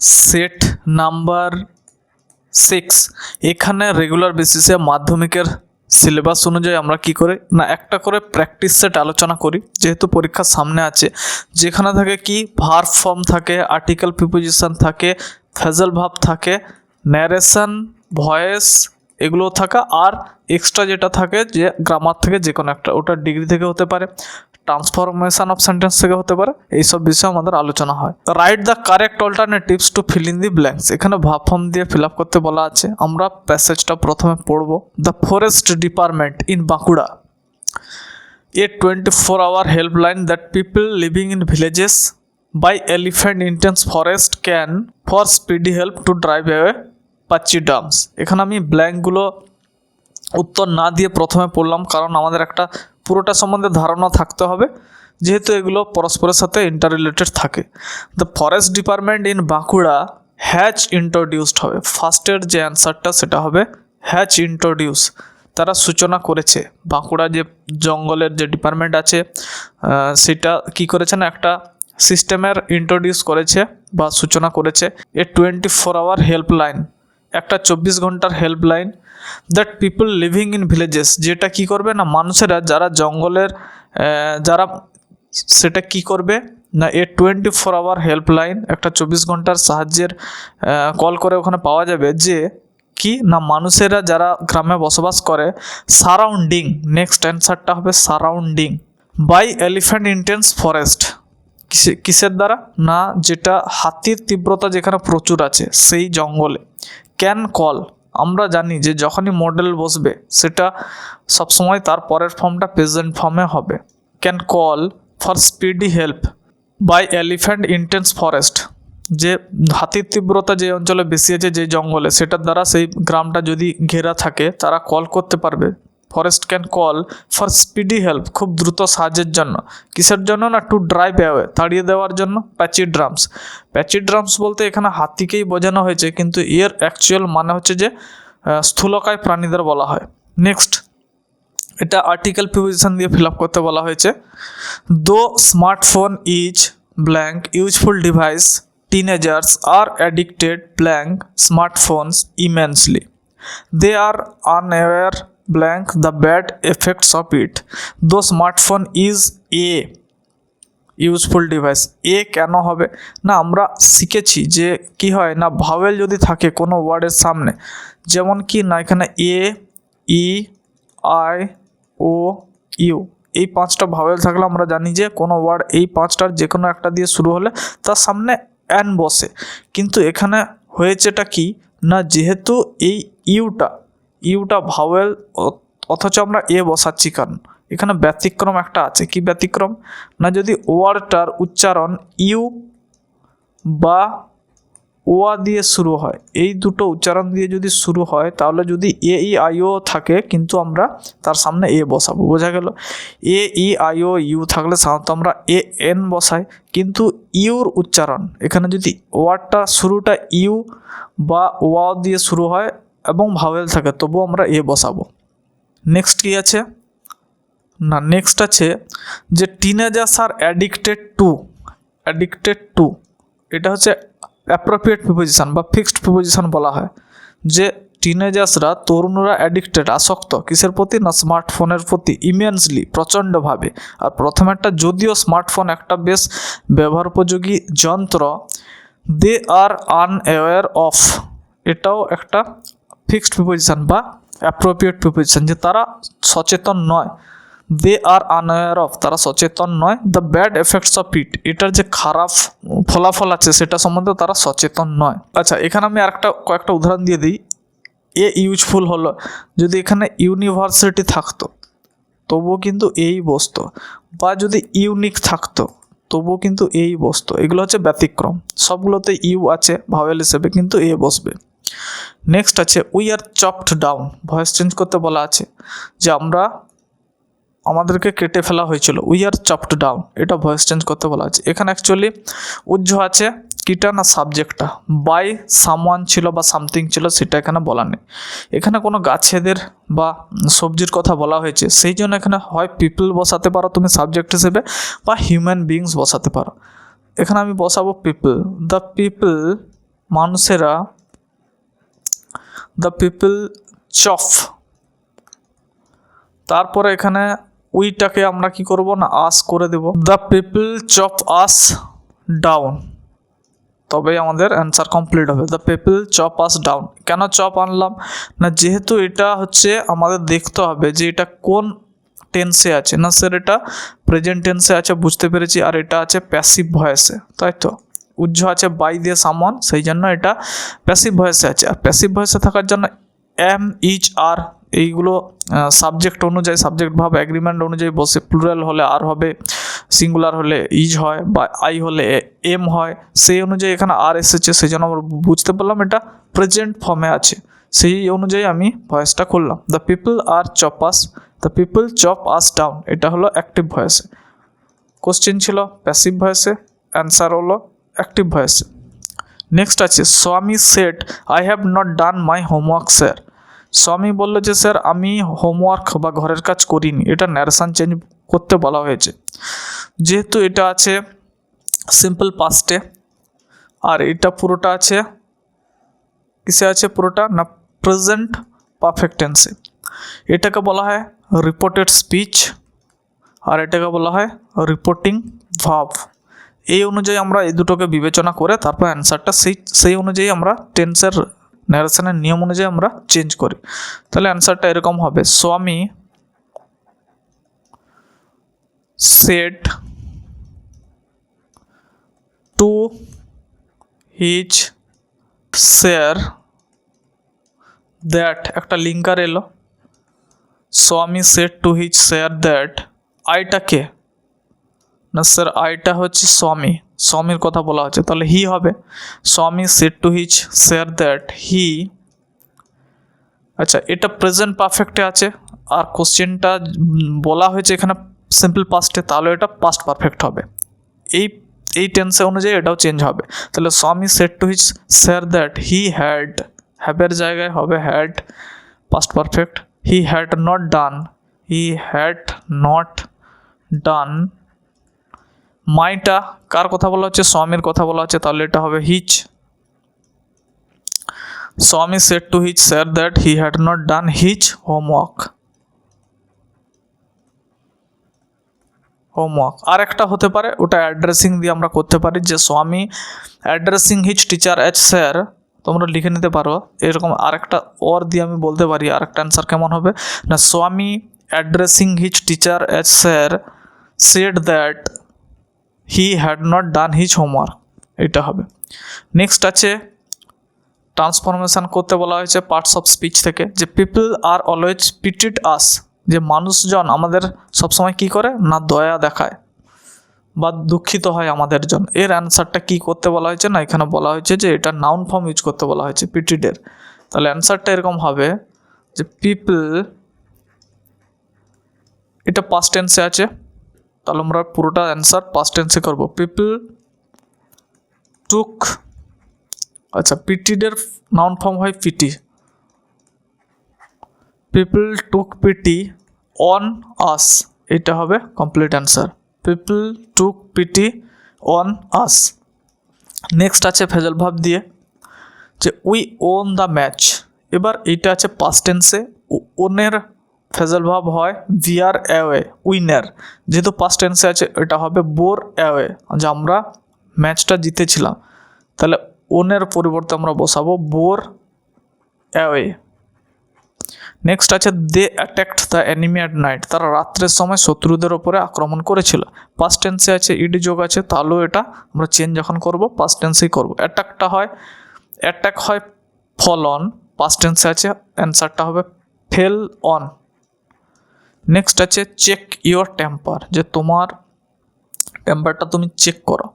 Set number 6 এখানে regular বেসিসে মাধ্যমিকের সিলেবাস অনুযায়ী আমরা কি করে না একটা করে প্র্যাকটিস সেট আলোচনা করি, যেহেতু পরীক্ষার সামনে আছে। যেখানে থাকে কি ভার্ব ফর্ম থাকে, আর্টিকেল প্রিপোজিশন থাকে, ফ্রেজাল ভার্ব থাকে, ন্যারেশন, ভয়েস এগুলো থাকা, আর এক্সট্রা যেটা থাকে যে গ্রামার থেকে যে কোনো একটা, ওটা ডিগ্রি থেকে হতে পারে, ট্রান্সফরমেশন অফ সেন্টেন্স থেকে হতে পারে, এইসব বিষয়ে আমাদের আলোচনা হয়। Write the correct alternatives to fill in the blanks, এখানে ভার্ব ফর্ম দিয়ে ফিল আপ করতে বলা আছে। আমরা প্যাসেজটা প্রথমে পড়ব। The forest department in Bankura, A 24-hour helpline that people living in villages by elephant intense forest can for speedy help to drive away পাচ্ছি dumps. এখানে আমি ব্ল্যাঙ্কগুলো উত্তর না দিয়ে প্রথমে পড়লাম, কারণ আমাদের একটা পুরোটা সম্বন্ধে ধারণা থাকতে হবে, যেহেতু এগুলো পরস্পরের সাথে ইন্টার রিলেটেড থাকে। The forest department in Bankura has introduced হবে, ফার্স্টের যে অ্যান্সারটা সেটা হবে হ্যাজ ইন্ট্রোডিউস, তারা সূচনা করেছে। বাঁকুড়া যে জঙ্গলের যে ডিপার্টমেন্ট আছে সেটা কি করেছে না একটা সিস্টেমের ইন্ট্রোডিউস করেছে বা সূচনা করেছে। এ 24-hour হেল্পলাইন, একটা 24 ঘন্টার helpline, that people living in villages, যেটা কি করবে না মানুষেরা যারা জঙ্গলের যারা, সেটা কি করবে না এ 24-hour হেল্পলাইন, একটা 24 ঘন্টার সাহায্যের কল করে ওখানে পাওয়া যাবে, যে কি না মানুষেরা যারা গ্রামে বসবাস করে সারাউন্ডিং, নেক্সট অ্যান্সারটা হবে surrounding by elephant intense forest, কিসের দ্বারা না যেটা হাতির তীব্রতা যেখানে প্রচুর আছে সেই জঙ্গলে। ক্যান কল, আমরা জানি যে যখনই মডেল বসবে সেটা সবসময় তার পরের ফর্মটা প্রেজেন্ট ফর্মে হবে। Can call for speedy help by elephant intense forest, যে হাতির তীব্রতা যে অঞ্চলে বেশি আছে যে জঙ্গলে, সেটার দ্বারা সেই গ্রামটা যদি ঘেরা থাকে তারা কল করতে পারবে। Forest can call for speedy help, খুব দ্রুত সাহায্যের জন্য। কিসের জন্য না টু ড্রাইভ অ্যাওয়ে, তাড়িয়ে দেওয়ার জন্য। প্যাচি ড্রামস, প্যাচি ড্রামস বলতে এখানে হাতিকেই বোঝানো হয়েছে, কিন্তু এর অ্যাকচুয়াল মানে হচ্ছে যে স্থূলকায় প্রাণীদের বলা হয়। নেক্সট, এটা আর্টিকেল প্রিপোজিশন দিয়ে ফিল আপ করতে বলা হয়েছে। দো smartphone is blank useful device, teenagers are addicted blank smartphones immensely. They are unaware blank the bad effects of it. Though smartphone is a useful device, এ কেন হবে না আমরা শিখেছি যে কি হয় না ভাওয়েল যদি থাকে কোনো ওয়ার্ডের সামনে, যেমন কি না এখানে এ, ই, আই, ও, ইউ, এই 5টা ভাওয়েল থাকলে আমরা জানি যে কোনো ওয়ার্ড এই 5টার যে কোনো একটা দিয়ে শুরু হলে তার সামনে অ্যান বসে। কিন্তু এখানে হয়েছেটা কি না যেহেতু এই ইউটা ভাওয়েল, অথচ আমরা এ বসাচ্ছি, কারণ এখানে ব্যতিক্রম একটা আছে। কি ব্যতিক্রম না যদি ওয়ার্ডটার উচ্চারণ ইউ বা ওয়া দিয়ে শুরু হয়, এই দুটো উচ্চারণ দিয়ে যদি শুরু হয়, তাহলে যদি এ ই আই ও থাকে কিন্তু আমরা তার সামনে এ বসাবো, বোঝা গেল। এ ই আই ও ইউ থাকলে সাধারণত আমরা এ এন বসাই, কিন্তু ইউর উচ্চারণ এখানে যদি ওয়ার্ডটা শুরুটা ইউ বা ওয়া দিয়ে শুরু হয় এবং ভাওয়েল থাকে তবুও আমরা এ বসাবো। নেক্সট কি আছে না নেক্সট আছে যে টিনেজার্স আর অ্যাডিক্টেড টু, এটা হচ্ছে অ্যাপ্রোপ্রিয়েট প্রিপোজিশন বা ফিক্সড প্রিপোজিশন বলা হয়, যে টিনেজার্সরা তরুণরা অ্যাডিক্টেড আসক্ত কিসের প্রতি না স্মার্টফোনের প্রতি, ইমেন্সলি প্রচণ্ডভাবে। আর প্রথমেরটা যদিও স্মার্টফোন একটা বেশ ব্যবহারোপযোগী যন্ত্র, দে আর আনঅ্যাওয়্যার অফ, এটাও একটা ফিক্সড প্রিপোজিশন বা অ্যাপ্রোপ্রিয়েট প্রিপোজিশন, যে তারা সচেতন নয়। দে আর আনঅ্যাওয়্যার অফ, তারা সচেতন নয়। The bad effects of it, এটার যে খারাপ ফলাফল আছে সেটা সম্বন্ধে তারা সচেতন নয়। আচ্ছা, এখানে আমি কয়েকটা উদাহরণ দিয়ে দিই। এ ইউজফুল হলো, যদি এখানে ইউনিভার্সিটি থাকতো তবুও কিন্তু এই বসতো, বা যদি ইউনিক থাকতো তবুও কিন্তু এই বসতো। এগুলো হচ্ছে ব্যতিক্রম, সবগুলোতে ইউ আছে ভাওয়েল হিসেবে, কিন্তু এ বসবে। নেক্সট আছে we are chopped down, voice change করতে বলা আছে, যে আমাদেরকে কেটে ফেলা হয়েছিল। উই আর চপড ডাউন, এটা ভয়েস চেঞ্জ করতে বলা আছে। এখানে অ্যাকচুয়ালি উজ্জ আছে কিটা না সাবজেক্টটা, বাই সামওয়ান ছিল বা সামথিং ছিল, সেটা এখানে বলা নেই। এখানে কোনো গাছেদের বা সবজির কথা বলা হয়েছে, সেই জন্য এখানে হয় পিপল বসাতে পারো তুমি সাবজেক্ট হিসেবে, বা হিউম্যান বিংস বসাতে পারো। এখানে আমি বসাবো পিপল। দ্য পিপল মানুষেরা, দ্য পিপল চফ, তারপরে এখানে উইটাকে আমরা কি করব না আস করে দেব, the people chop us down, তবেই আমাদের অ্যান্সার কমপ্লিট হবে। The people chop us down. কেন চপ আনলাম না, যেহেতু এটা হচ্ছে আমাদের দেখতে হবে যে এটা কোন টেন্সে আছে। না স্যার এটা প্রেজেন্ট টেন্সে আছে, বুঝতে পেরেছি, আর এটা আছে প্যাসিভ ভয়েসে, তাই তো উজ্জ্ব আছে বাই দিয়ে সামন, সেই জন্য এটা প্যাসিভ ভয়েসে আছে। আর প্যাসিভ ভয়েসে থাকার জন্য এম, ইজ, আর এইগুলো সাবজেক্ট অনুযায়ী, সাবজেক্ট ভাব অ্যাগ্রিমেন্ট অনুযায়ী বসে। প্লুরাল হলে আর হবে, সিঙ্গুলার হলে ইজ হয়, বা আই হলে এম হয়, সেই অনুযায়ী এখানে আর এসেছে, সেই জন্য আমরা বুঝতে পারলাম এটা প্রেজেন্ট ফর্মে আছে, সেই অনুযায়ী আমি ভয়েসটা করলাম। The people are chop us, the people chop us down, এটা হলো অ্যাক্টিভ ভয়েসে। কোশ্চেন ছিল প্যাসিভ ভয়েসে, অ্যান্সার হলো অ্যাক্টিভ ভয়েসে। নেক্সট আছে স্বামী said I have not done my homework sir. স্বামী বললো যে স্যার আমি হোমওয়ার্ক বা ঘরের কাজ করিনি। এটা ন্যারেশন চেঞ্জ করতে বলা হয়েছে, যেহেতু এটা আছে সিম্পল পাস্টে, আর এটা পুরোটা আছে কিসে আছে, পুরোটা না প্রেজেন্ট পারফেক্ট টেন্সে। এটাকে বলা হয় রিপোর্টেড স্পিচ, আর এটাকে বলা হয় রিপোর্টিং ভার্ব। এই অনুযায়ী আমরা এই দুটোকে বিবেচনা করে তারপর অ্যান্সারটা সেই অনুযায়ী আমরা টেন্সের ন্যারেশনের নিয়ম অনুযায়ী আমরা চেঞ্জ করি। তাহলে অ্যান্সারটা এরকম হবে, স্বামী said to his sir that, একটা লিঙ্কার এলো, স্বামী said to his sir that, আইটা কে না স্যার আইটা হচ্ছে স্বামী, স্বামীর কথা বলা হচ্ছে, তাহলে হি হবে। স্বামী said to his sir that হি, আচ্ছা এটা প্রেজেন্ট পারফেক্টে আছে, আর কোশ্চেনটা বলা হয়েছে এখানে সিম্পল পাস্টে, তাহলে এটা পাস্ট পারফেক্ট হবে। এই টেন্সে অনুযায়ী এটাও চেঞ্জ হবে। তাহলে Swami said to his sir that he had, হ্যাভের জায়গায় হবে had, past perfect. He had not done, he had not done. মাইটা কার কথা বলা হচ্ছে, স্বামীর কথা বলা হচ্ছে, তাহলে এটা হবে his. Swami said to his sir that he had not done his homework. আর একটা হতে পারে, ওটা অ্যাড্রেসিং দিয়ে আমরা করতে পারি, যে স্বামী addressing his teacher as sir, তোমরা লিখে নিতে পারো এরকম। আরেকটা ওর দিয়ে আমি বলতে পারি আরেকটা অ্যান্সার কেমন হবে না, স্বামী addressing his teacher as sir said that he had not done his homework, এটা হবে। নেক্সট আছে ট্রান্সফরমেশন করতে বলা হয়েছে পার্টস অফ স্পিচ থেকে, যে পিপল আর অলওয়েজ পিটিড আস, যে মানুষজন আমাদের সবসময় কি করে না দয়া দেখায় বা দুঃখিত হয় আমাদের জন্য। এর অ্যান্সারটা কি করতে বলা হয়েছে না, এখানে বলা হয়েছে যে এটা নাউন ফর্ম ইউজ করতে বলা হয়েছে পিটিডের। তাহলে অ্যান্সারটা এরকম হবে যে পিপল, এটা পাস্ট টেন্সে আছে, তাহলে আমরা পুরোটা অ্যান্সার পাস্ট টেন্সে করব। পিপল টুক, আচ্ছা পিটিডের নাউন ফর্ম হয় pity, people took pity on us, এটা হবে complete answer, people took pity on us. Next আছে ফেজাল ভাব দিয়ে, যে উই ওন দ্য ম্যাচ। এবার এইটা আছে পাস্ট টেন্সে, ওনের ফেজাল ভাব হয় ভিআর অ্যাওয়ে, উইনার, যেহেতু পাস্ট টেন্সে আছে এটা হবে বোর অ্যাওয়ে, যে আমরা ম্যাচটা জিতেছিলাম, তাহলে ওনের পরিবর্তে আমরা বসাবো বোর অ্যাওয়ে। নেক্সট আছে they attacked the enemy at night, তারা রাত্রের সময় শত্রুদের ওপরে আক্রমণ করেছিল। পাস্ট টেন্সে আছে ইডি যোগ আছে, তাহলেও এটা আমরা চেঞ্জ যখন করব পাস্ট টেন্সেই করব। অ্যাটাকটা হয়, অ্যাটাক হয় ফল অন, পাস্ট টেন্সে আছে, অ্যান্সারটা হবে ফেল অন। নেক্সট আছে চেক ইওর টেম্পার, যে তোমার টেম্পারটা তুমি চেক করো,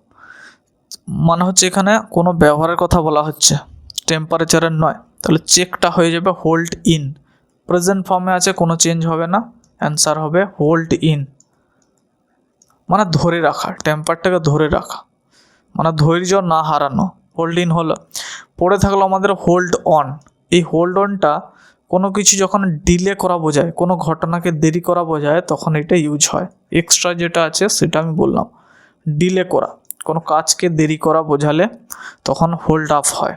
মানে হচ্ছে এখানে কোনো ব্যবহারের কথা বলা হচ্ছে, টেম্পারেচারের নয়। তাহলে চেকটা হয়ে যাবে হোল্ড ইন, প্রেজেন্ট ফর্মে আছে, কোনো চেঞ্জ হবে না, অ্যান্সার হবে হোল্ড ইন, মানে ধরে রাখা, টেম্পারটাকে ধরে রাখা, মানে ধৈর্য না হারানো। হোল্ড ইন হলো, পড়ে থাকলো আমাদের হোল্ড অন। এই হোল্ড অনটা কোনো কিছু যখন ডিলে করা বোঝায়, কোনো ঘটনাকে দেরি করা বোঝায়, তখন এটা ইউজ হয়। এক্সট্রা যেটা আছে সেটা আমি বললাম, ডিলে করা, কোনো কাজকে দেরি করা বোঝালে তখন হোল্ড আপ হয়।